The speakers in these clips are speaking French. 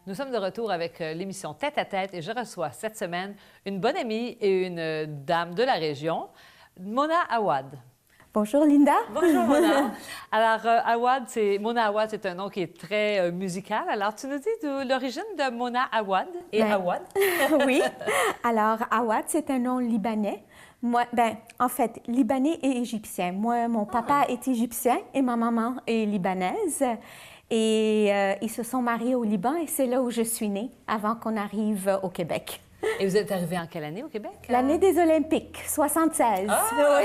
Nous sommes de retour avec l'émission Tête à Tête et je reçois cette semaine une bonne amie et une dame de la région, Mona Awad. Bonjour Linda. Bonjour Mona. Alors Mona Awad, c'est un nom qui est très musical. Alors tu nous dis de l'origine de Mona Awad et Awad? Oui. Alors Awad, c'est un nom libanais. Moi, en fait, libanais et égyptien. Moi, mon papa est égyptien et ma maman est libanaise. Et ils se sont mariés au Liban et c'est là où je suis née, avant qu'on arrive au Québec. Et vous êtes arrivée en quelle année au Québec? L'année des Olympiques, 76. Ah! Oui.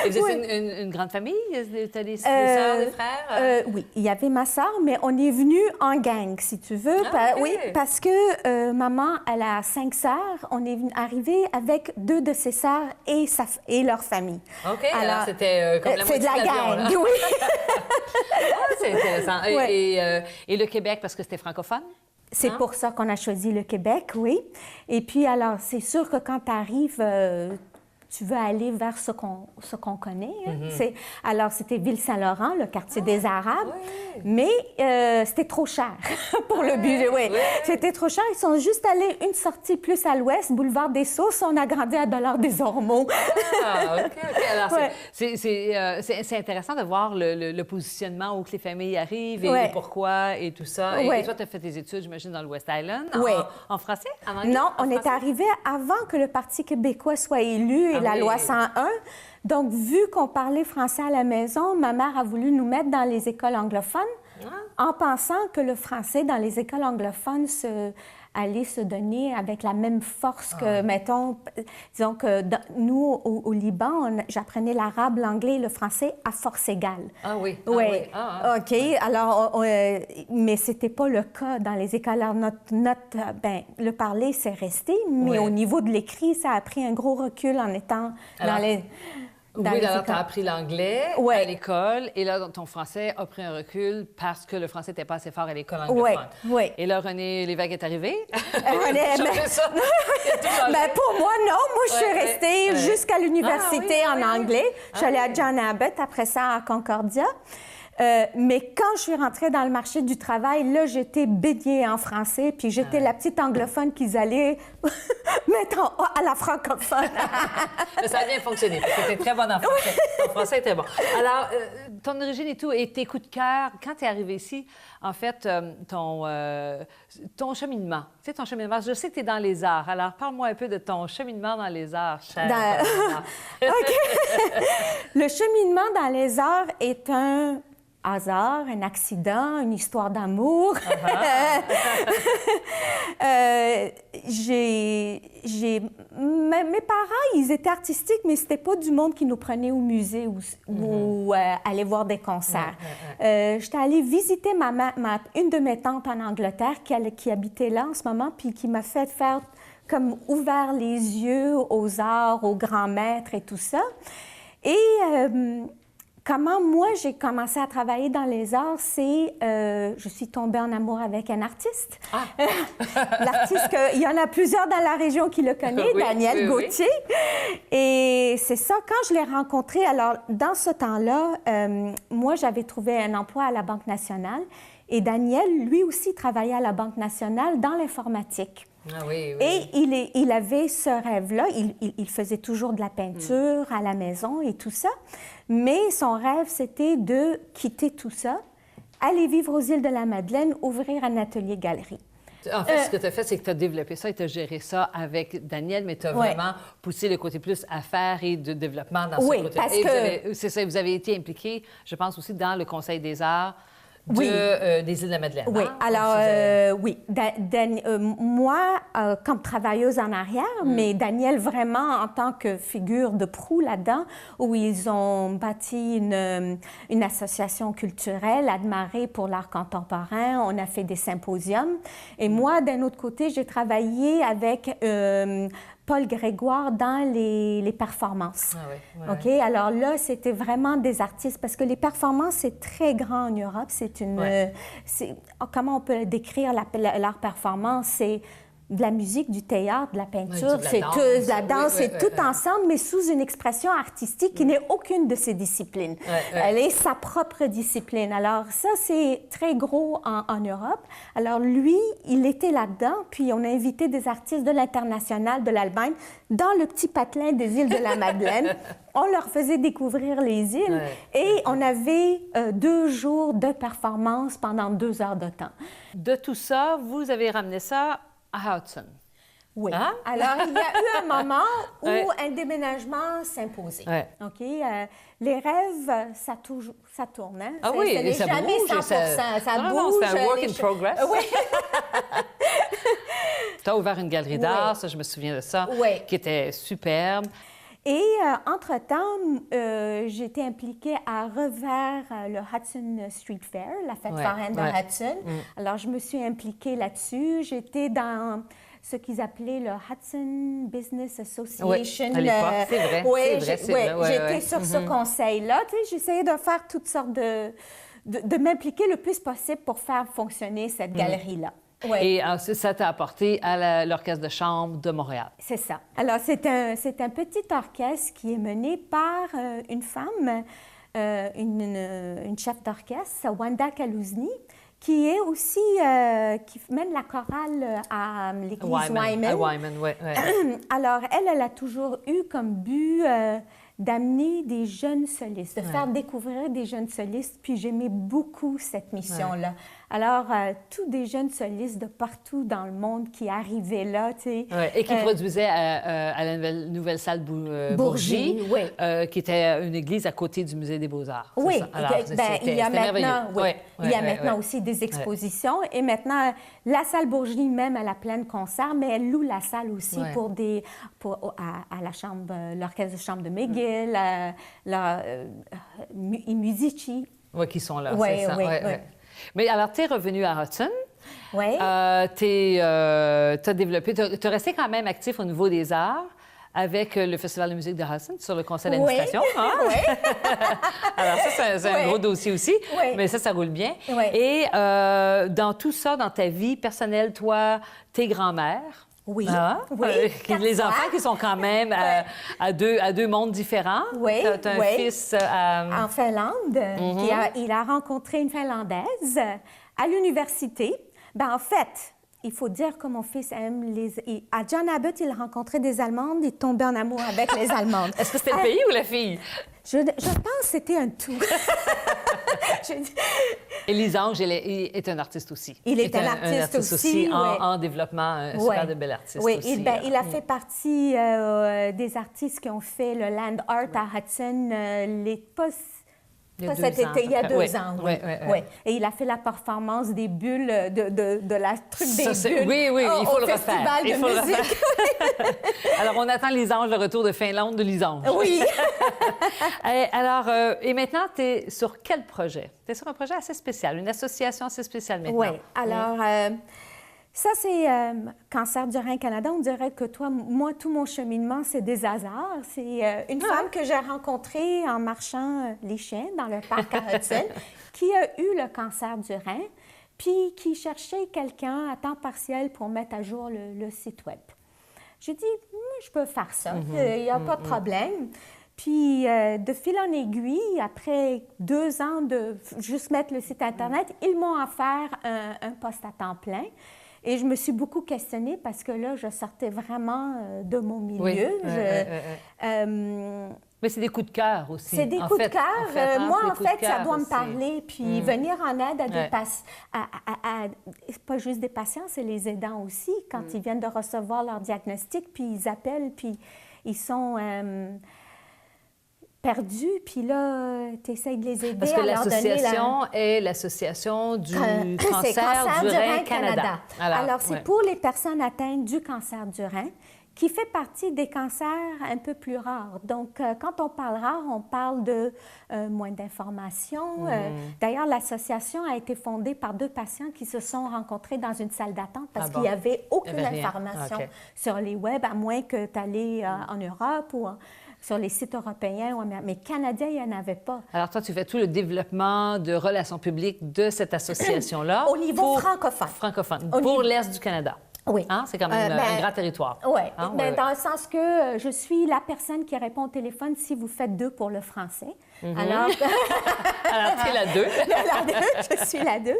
Et vous êtes une grande famille? Tu as des sœurs, des frères? Oui, il y avait ma sœur, mais on est venu en gang, si tu veux. Okay. Oui, parce que maman, elle a 5 sœurs. On est arrivé avec 2 de ses sœurs et leur famille. OK, alors c'était comme la moitié de la gang, là. oui. C'est intéressant. Ouais. Et le Québec, parce que c'était francophone? C'est pour ça qu'on a choisi le Québec, oui. Et puis, alors, c'est sûr que quand tu arrives, tu veux aller vers ce qu'on connaît. Hein? Alors, c'était Ville-Saint-Laurent, le quartier des Arabes, mais c'était trop cher pour le budget. Oui. C'était trop cher. Ils sont juste allés une sortie plus à l'ouest, boulevard des Sources. On a grandi à Dollard-des-Ormeaux. Ah, OK. Alors, c'est intéressant de voir le positionnement où que les familles arrivent et pourquoi et tout ça. Et toi, tu as fait tes études, j'imagine, dans le West Island. En français? En anglais? Non, on est arrivé avant que le Parti québécois soit élu et la loi 101. Donc, vu qu'on parlait français à la maison, ma mère a voulu nous mettre dans les écoles anglophones en pensant que le français dans les écoles anglophones allait se donner avec la même force que, mettons, disons que nous, au Liban, j'apprenais l'arabe, l'anglais et le français à force égale. Ah oui? Oui. OK. Alors, mais c'était pas le cas dans les écoles. Alors, le parler, c'est resté, mais au niveau de l'écrit, ça a pris un gros recul en étant dans les... alors tu as appris l'anglais à l'école et là, ton français a pris un recul parce que le français n'était pas assez fort à l'école anglophone. Oui. Et là, René Lévesque est arrivé. Ça. Pour moi, non. Moi, je suis restée jusqu'à l'université en anglais. Je suis allée à John Abbott, après ça à Concordia. Mais quand je suis rentrée dans le marché du travail, là, j'étais baignée en français, puis j'étais la petite anglophone qu'ils allaient mettre à la francophone. Mais ça a bien fonctionné, parce que tu étais très bonne en français. Ton français était bon. Alors, ton origine et tout, et tes coups de cœur, quand tu es arrivée ici, en fait, ton cheminement, tu sais, ton cheminement, je sais que tu es dans les arts, alors parle-moi un peu de ton cheminement dans les arts, chère. OK. Le cheminement dans les arts est un hasard, un accident, une histoire d'amour. Mes parents, ils étaient artistiques, mais c'était pas du monde qui nous prenait au musée ou aller voir des concerts. J'étais allée visiter une de mes tantes en Angleterre qui habitait là en ce moment, puis qui m'a fait faire comme ouvert les yeux aux arts, aux grands maîtres et tout ça. Et comment moi, j'ai commencé à travailler dans les arts, c'est... je suis tombée en amour avec un artiste. L'artiste, il y en a plusieurs dans la région qui le connaissent, Daniel Gauthier. Et c'est ça, quand je l'ai rencontré, alors, dans ce temps-là, moi, j'avais trouvé un emploi à la Banque nationale. Et Daniel, lui aussi, travaillait à la Banque nationale dans l'informatique. Et il avait ce rêve-là. Il faisait toujours de la peinture à la maison et tout ça. Mais son rêve, c'était de quitter tout ça, aller vivre aux îles de la Madeleine, ouvrir un atelier-galerie. En fait, ce que tu as fait, c'est que tu as développé ça et tu as géré ça avec Daniel, mais tu as vraiment poussé le côté plus affaires et de développement dans ce côté. Parce que... C'est ça, vous avez été impliqué, je pense aussi, dans le Conseil des arts des îles de la Madeleine. Oui, alors, moi, comme travailleuse en arrière, mais Daniel vraiment en tant que figure de proue là-dedans, où ils ont bâti une association culturelle, Admarée pour l'art contemporain. On a fait des symposiums. Et moi, d'un autre côté, j'ai travaillé avec Paul Grégoire dans les performances. Ah oui, OK? Alors là, c'était vraiment des artistes, parce que les performances, c'est très grand en Europe. C'est une... comment on peut décrire leur performance? C'est de la musique, du théâtre, de la peinture, c'est tout, de la danse, c'est tout ensemble, mais sous une expression artistique qui n'est aucune de ces disciplines. Elle est sa propre discipline. Alors ça, c'est très gros en Europe. Alors lui, il était là-dedans, puis on a invité des artistes de l'international, de l'Allemagne, dans le petit patelin des îles de la Madeleine. On leur faisait découvrir les îles et on avait 2 jours de performance pendant 2 heures de temps. De tout ça, vous avez ramené ça à Hudson. Oui. Hein? Alors, il y a eu un moment où un déménagement s'imposait. OK? Les rêves, ça tourne. Hein? Ah oui, ça n'est jamais bouge, 100%. Ça bouge. Non, c'est un work in progress. Oui. Tu as ouvert une galerie d'art, ça, je me souviens de ça, qui était superbe. Et entre-temps, j'ai été impliquée à revers le Hudson Street Fair, la fête foraine de Hudson. Alors, je me suis impliquée là-dessus. J'étais dans ce qu'ils appelaient le Hudson Business Association. À l'époque, c'est vrai. C'est vrai. J'étais sur ce conseil-là. Tu sais, j'essayais de faire toutes sortes de m'impliquer le plus possible pour faire fonctionner cette galerie-là. Et ça t'a apporté à l'Orchestre de chambre de Montréal. C'est ça. Alors, c'est un petit orchestre qui est mené par une femme, une chef d'orchestre, Wanda Kalouzny, qui est aussi, qui mène la chorale à l'église Wyman. À Wyman, oui. Alors, elle a toujours eu comme but d'amener des jeunes solistes, de faire découvrir des jeunes solistes, puis j'aimais beaucoup cette mission-là. Alors, tous des jeunes solistes de partout dans le monde qui arrivaient là, tu sais. Et qui produisaient à la nouvelle salle Bourgie, qui était une église à côté du Musée des Beaux-Arts. Oui, alors, il y a maintenant aussi des expositions. Et maintenant, la salle Bourgie même, elle a plein de concerts, mais elle loue la salle aussi à la chambre, l'orchestre de chambre de McGill, i Musici. Oui, qui sont là, c'est ça. Mais alors, tu es revenu à Hudson. Oui. Tu as développé, tu es resté quand même actif au niveau des arts avec le Festival de musique de Hudson sur le conseil d'administration. Oui. Alors ça, c'est un gros dossier aussi, mais ça roule bien. Et dans tout ça, dans ta vie personnelle, toi, tes grands-mères, les enfants qui sont quand même à deux mondes différents. Oui, tu as un fils en Finlande. Il a rencontré une Finlandaise à l'université. Ben, en fait, il faut dire que mon fils aime à John Abbott, il rencontrait des Allemandes, il tombait en amour avec les Allemandes. Est-ce que c'était le pays ou la fille? Je pense que c'était un tout. Et Lisange, il est un artiste aussi. Il est un artiste aussi en développement, un super de bel artiste aussi. Il a fait partie des artistes qui ont fait le land art à Hudson, il y a 2 ans. Et il a fait la performance des bulles, de la truc des bulles. Oui, il faut le refaire. Il faut le refaire. Alors, on attend Lisange, le retour de Finlande de Lisange. Oui. Alors, et maintenant, tu es sur quel projet? Tu es sur un projet assez spécial, une association assez spéciale maintenant. Oui. Alors, ça, c'est Cancer du rein Canada. On dirait que moi, tout mon cheminement, c'est des hasards. C'est une femme que j'ai rencontrée en marchant les chiens dans le parc à Hudson, qui a eu le cancer du rein, puis qui cherchait quelqu'un à temps partiel pour mettre à jour le site Web. J'ai dit, je peux faire ça, il n'y a pas de problème. Puis, de fil en aiguille, après 2 ans de juste mettre le site Internet, ils m'ont offert un poste à temps plein. Et je me suis beaucoup questionnée parce que là, je sortais vraiment de mon milieu. Mais c'est des coups de cœur aussi. C'est des coups de cœur. Moi, en fait, ça doit me parler. Puis venir en aide à des patients, pas juste des patients, c'est les aidants aussi. Quand ils viennent de recevoir leur diagnostic, puis ils appellent, puis ils sont perdus, puis là, tu essaies de les aider. Parce que l'association est l'association du cancer du rein Canada. Alors c'est pour les personnes atteintes du cancer du rein qui fait partie des cancers un peu plus rares. Donc, quand on parle rare, on parle de moins d'informations. D'ailleurs, l'association a été fondée par 2 patients qui se sont rencontrés dans une salle d'attente parce qu'il n'y avait aucune information sur les web, à moins que tu allais en Europe ou sur les sites européens, mais canadiens, il n'y en avait pas. Alors, toi, tu fais tout le développement de relations publiques de cette association-là. Au niveau francophone. Francophone, pour l'Est du Canada. Oui. Hein? C'est quand même un grand territoire. Oui, hein? Dans le sens que je suis la personne qui répond au téléphone si vous faites 2 pour le français. Alors, tu es la 2. Je suis la 2.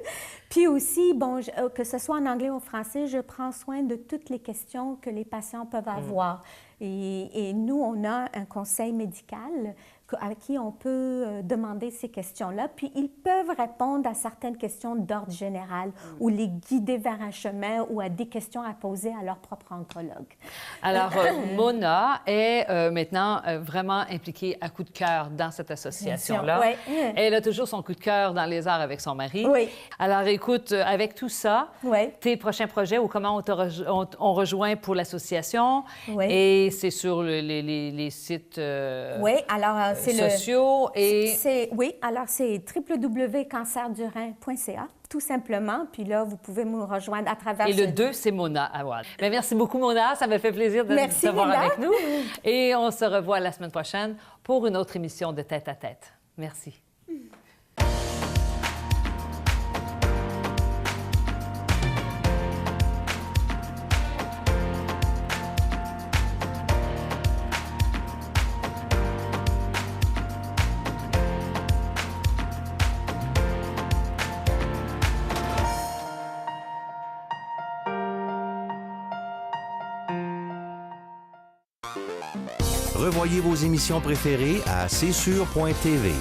Puis aussi, bon, que ce soit en anglais ou en français, je prends soin de toutes les questions que les patients peuvent avoir. Et nous, on a un conseil médical à qui on peut demander ces questions-là. Puis, ils peuvent répondre à certaines questions d'ordre général ou les guider vers un chemin ou à des questions à poser à leur propre oncologue. Alors, Mona est maintenant vraiment impliquée à coup de cœur dans cette association-là. Oui. Elle a toujours son coup de cœur dans les arts avec son mari. Oui. Alors, écoute, avec tout ça, tes prochains projets ou comment on rejoint pour l'association, et c'est sur les sites sociaux et... Oui, alors c'est www.cancerdurein.ca, tout simplement. Puis là, vous pouvez me rejoindre à travers... Et le 2, c'est Mona Awad. Bien, merci beaucoup, Mona. Ça me fait plaisir de t'avoir avec nous. Et on se revoit la semaine prochaine pour une autre émission de Tête à Tête. Merci. Revoyez vos émissions préférées à csur.tv.